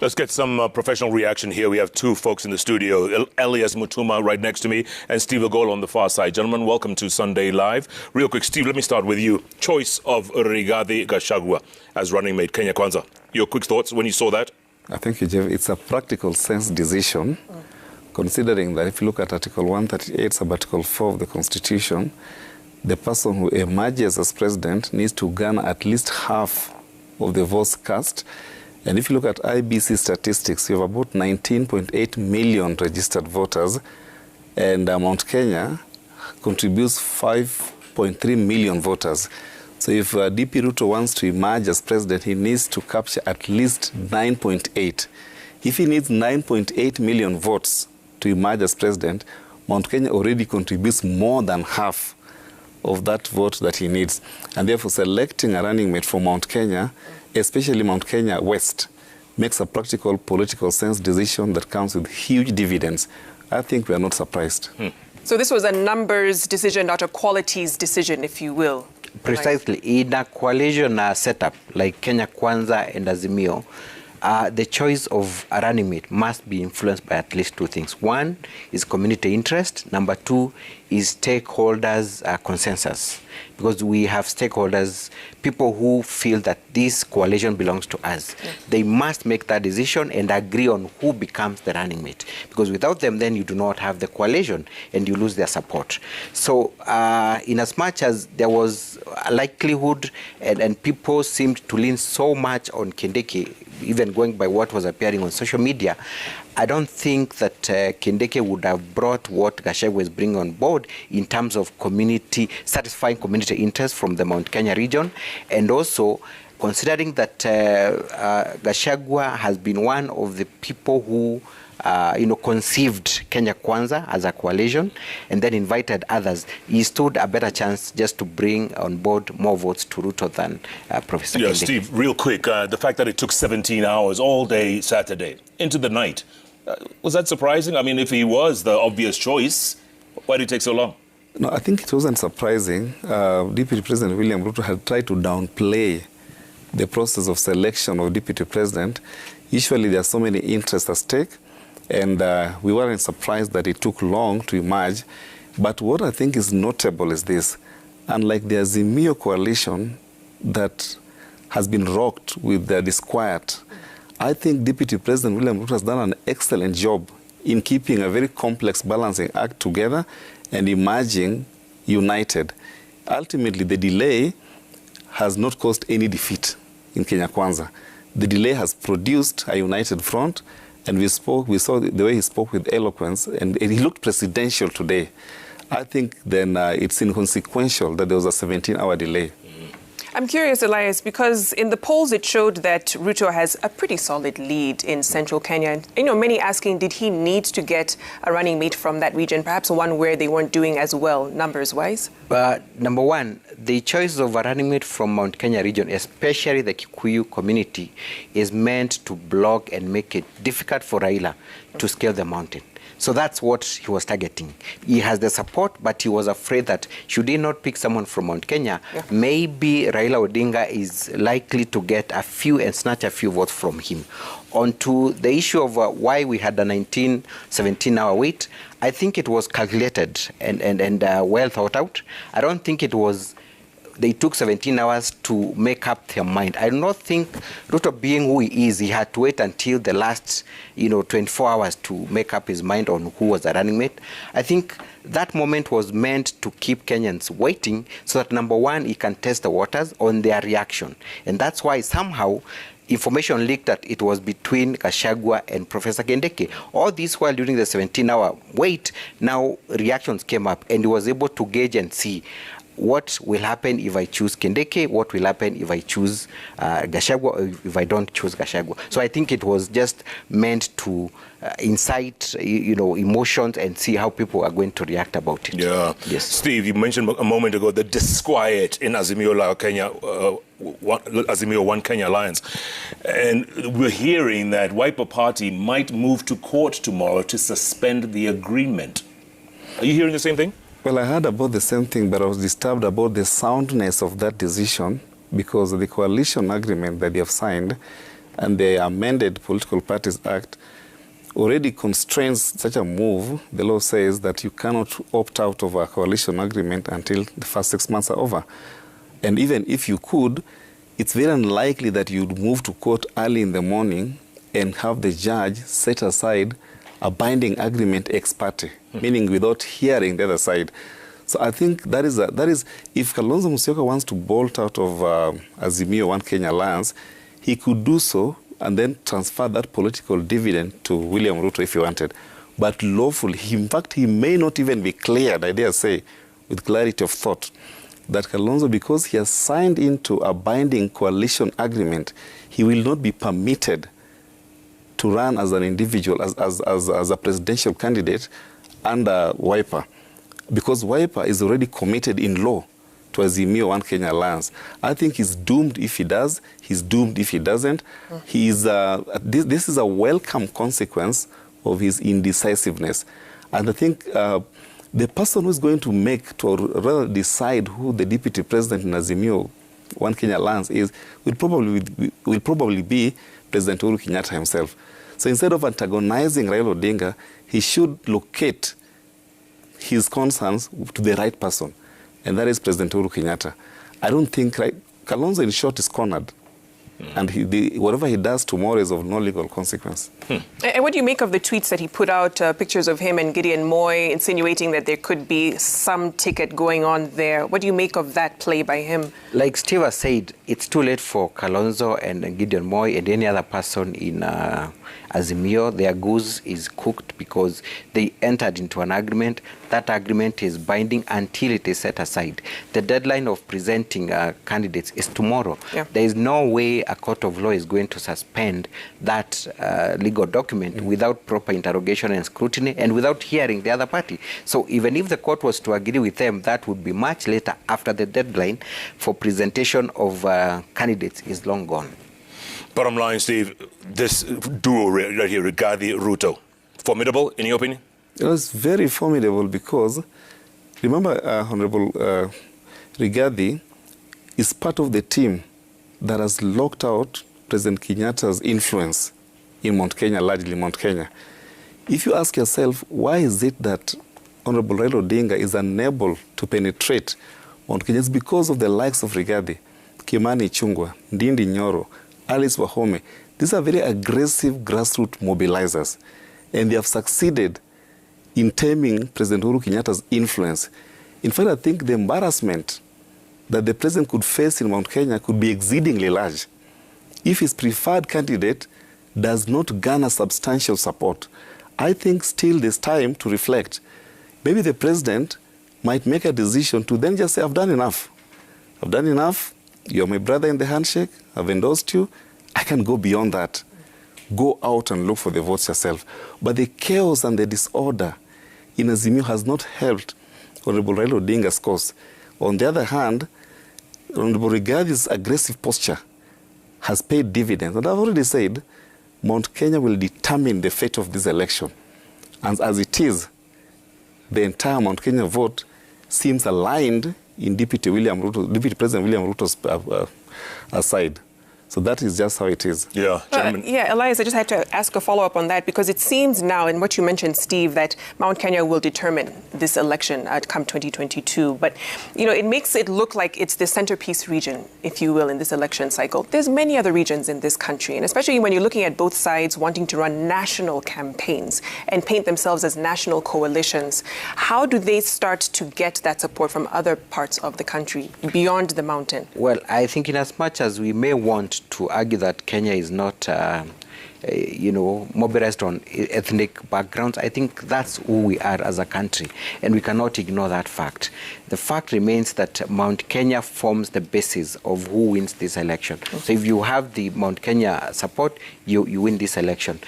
Let's get some professional reaction here. We have two folks in the studio, Elias Mutuma right next to me and Steve Agol on the far side. Gentlemen, welcome to Sunday Live. Real quick, Steve, let me start with you. Choice of Rigathi Gachagua as running mate, Kenya Kwanza. Your quick thoughts when you saw that? I think, Jeff, it's a practical sense decision, considering that if you look at Article 138, sub-Article 4 of the Constitution, the person who emerges as president needs to garner at least half of the votes cast. And if you look at IBC statistics, you have about 19.8 million registered voters, and Mount Kenya contributes 5.3 million voters. So if DP Ruto wants to emerge as president, he needs to capture at least 9.8. If he needs 9.8 million votes to emerge as president, Mount Kenya already contributes more than half of that vote that he needs. And therefore, selecting a running mate for Mount Kenya, especially Mount Kenya West, makes a practical political sense decision that comes with huge dividends. I think we are not surprised. So this was a numbers decision, not a qualities decision, if you will. Precisely. In a coalition setup like Kenya Kwanza and Azimio, the choice of a running mate must be influenced by at least two things. One is community interest. Number two is stakeholders' consensus. Because we have stakeholders, people who feel that this coalition belongs to us. Yes. They must make that decision and agree on who becomes the running mate. Because without them, then you do not have the coalition and you lose their support. So in as much as there was a likelihood and people seemed to lean so much on Kindiki, even going by what was appearing on social media, I don't think that Kindiki would have brought what Gachagua is bringing on board in terms of satisfying community interest from the Mount Kenya region, and also considering that Gachagua has been one of the people who conceived Kenya Kwanza as a coalition and then invited others. He stood a better chance just to bring on board more votes to Ruto than Professor Kindiki. Steve, real quick, the fact that it took 17 hours all day Saturday into the night, was that surprising? I mean, if he was the obvious choice, why did it take so long? No, I think it wasn't surprising. Deputy President William Ruto had tried to downplay the process of selection of Deputy President. Usually there are so many interests at stake, and we weren't surprised that it took long to emerge. But what I think is notable is this. Unlike the Azimio coalition that has been rocked with the Disquiet, I think Deputy President William Ruto has done an excellent job in keeping a very complex balancing act together and emerging united. Ultimately, the delay has not caused any defeat in Kenya Kwanza. The delay has produced a united front, and we saw the way he spoke with eloquence, and he looked presidential today. I think then it's inconsequential that there was a 17-hour delay. I'm curious, Elias, because in the polls it showed that Ruto has a pretty solid lead in central Kenya. Many asking, did he need to get a running mate from that region, perhaps one where they weren't doing as well numbers-wise? Number one, the choice of a running mate from Mount Kenya region, especially the Kikuyu community, is meant to block and make it difficult for Raila to scale the mountain. So that's what he was targeting. He has the support, but he was afraid that should he not pick someone from Mount Kenya, maybe Raila Odinga is likely to get a few and snatch a few votes from him. On to the issue of why we had a 17-hour wait, I think it was calculated and well thought out. I don't think it was they took 17 hours to make up their mind. I do not think Ruto, being who he is, he had to wait until the last 24 hours to make up his mind on who was the running mate. I think that moment was meant to keep Kenyans waiting so that, number one, he can test the waters on their reaction. And that's why somehow information leaked that it was between Gachagua and Professor Kindiki. All this while during the 17-hour wait, now reactions came up and he was able to gauge and see what will happen if I choose Kindiki, what will happen if I choose Gachagua, or if I don't choose Gachagua. So I think it was just meant to incite, emotions and see how people are going to react about it. Yeah. Yes. Steve, you mentioned a moment ago the disquiet in Azimio Kenya, Azimio One Kenya Alliance. And we're hearing that Wiper Party might move to court tomorrow to suspend the agreement. Are you hearing the same thing? Well, I heard about the same thing, but I was disturbed about the soundness of that decision because the coalition agreement that they have signed and the amended Political Parties Act already constrains such a move. The law says that you cannot opt out of a coalition agreement until the first 6 months are over. And even if you could, it's very unlikely that you'd move to court early in the morning and have the judge set aside a binding agreement ex parte, meaning without hearing the other side. So I think that is if Kalonzo Musyoka wants to bolt out of Azimio One Kenya Alliance, he could do so and then transfer that political dividend to William Ruto if he wanted. But lawfully, in fact, he may not even be cleared, I dare say, with clarity of thought, that Kalonzo, because he has signed into a binding coalition agreement, he will not be permitted to run as an individual, as a presidential candidate under Wiper, because Wiper is already committed in law to Azimio One Kenya Alliance. I think he's doomed if he does, he's doomed if he doesn't. This is a welcome consequence of his indecisiveness. And I think the person who's going to make, to rather decide who the deputy president in Azimio One Kenya Alliance is, will probably be President Uhuru Kenyatta himself. So instead of antagonizing Raila Odinga, he should locate his concerns to the right person, and that is President Uhuru Kenyatta. I don't think Kalonzo, in short, is cornered. And whatever he does tomorrow is of no legal consequence. And what do you make of the tweets that he put out, pictures of him and Gideon Moi, insinuating that there could be some ticket going on there? What do you make of that play by him? Like Steve has said, it's too late for Kalonzo and Gideon Moi and any other person in Azimio. Their goose is cooked because they entered into an agreement. That agreement is binding until it is set aside. The deadline of presenting candidates is tomorrow. Yeah. There is no way a court of law is going to suspend that legal document without proper interrogation and scrutiny and without hearing the other party. So even if the court was to agree with them, that would be much later after the deadline for presentation of candidates is long gone. Bottom line, Steve, this duo right here, Rigathi, Ruto, formidable in your opinion? It was very formidable because, remember, Honorable Rigathi is part of the team that has locked out President Kenyatta's influence in Mount Kenya, largely Mount Kenya. If you ask yourself, why is it that Honorable Raila Odinga is unable to penetrate Mount Kenya? It's because of the likes of Rigathi, Kimani Ichung'wah, Ndindi Nyoro, Alice Wahome. These are very aggressive grassroots mobilizers, and they have succeeded in taming President Uhuru Kenyatta's influence. In fact, I think the embarrassment that the president could face in Mount Kenya could be exceedingly large if his preferred candidate does not garner substantial support. I think still there's time to reflect. Maybe the president might make a decision to then just say, I've done enough. I've done enough. You're my brother in the handshake. I've endorsed you. I can go beyond that. Go out and look for the votes yourself. But the chaos and the disorder in Azimio has not helped Honorable Raila Odinga's cause. On the other hand, Honorable Rigathi's aggressive posture has paid dividends. And I've already said, Mount Kenya will determine the fate of this election. And as it is, the entire Mount Kenya vote seems aligned in Deputy President William Ruto's side. So that is just how it is. Yeah, yeah, Elias, I just had to ask a follow-up on that because it seems now, in what you mentioned, Steve, that Mount Kenya will determine this election come 2022. But, you know, it makes it look like it's the centerpiece region, if you will, in this election cycle. There's many other regions in this country, and especially when you're looking at both sides wanting to run national campaigns and paint themselves as national coalitions. How do they start to get that support from other parts of the country beyond the mountain? Well, I think in as much as we may want to argue that Kenya is not, mobilized on ethnic backgrounds, I think that's who we are as a country, and we cannot ignore that fact. The fact remains that Mount Kenya forms the basis of who wins this election. So if you have the Mount Kenya support, you win this election.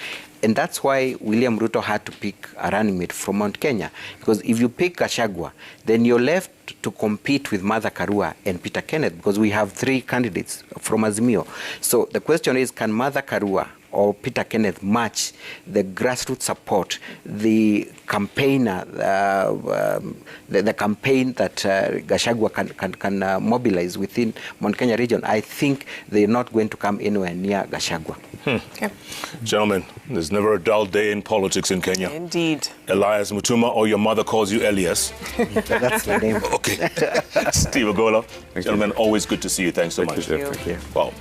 And that's why William Ruto had to pick a running mate from Mount Kenya. Because if you pick Gachagua, then you're left to compete with Martha Karua and Peter Kenneth, because we have three candidates from Azimio. So the question is, can Martha Karua or Peter Kenneth match the grassroots support, the campaigner, the campaign that Gachagua can mobilize within Mount Kenya region, I think they're not going to come anywhere near Gachagua. Okay. Gentlemen, there's never a dull day in politics in Kenya. Indeed. Elias Mutuma, or your mother calls you Elias. That's the name. Okay. Steve Ogola, gentlemen, always good to see you. Thanks so much. Thank you. Wow.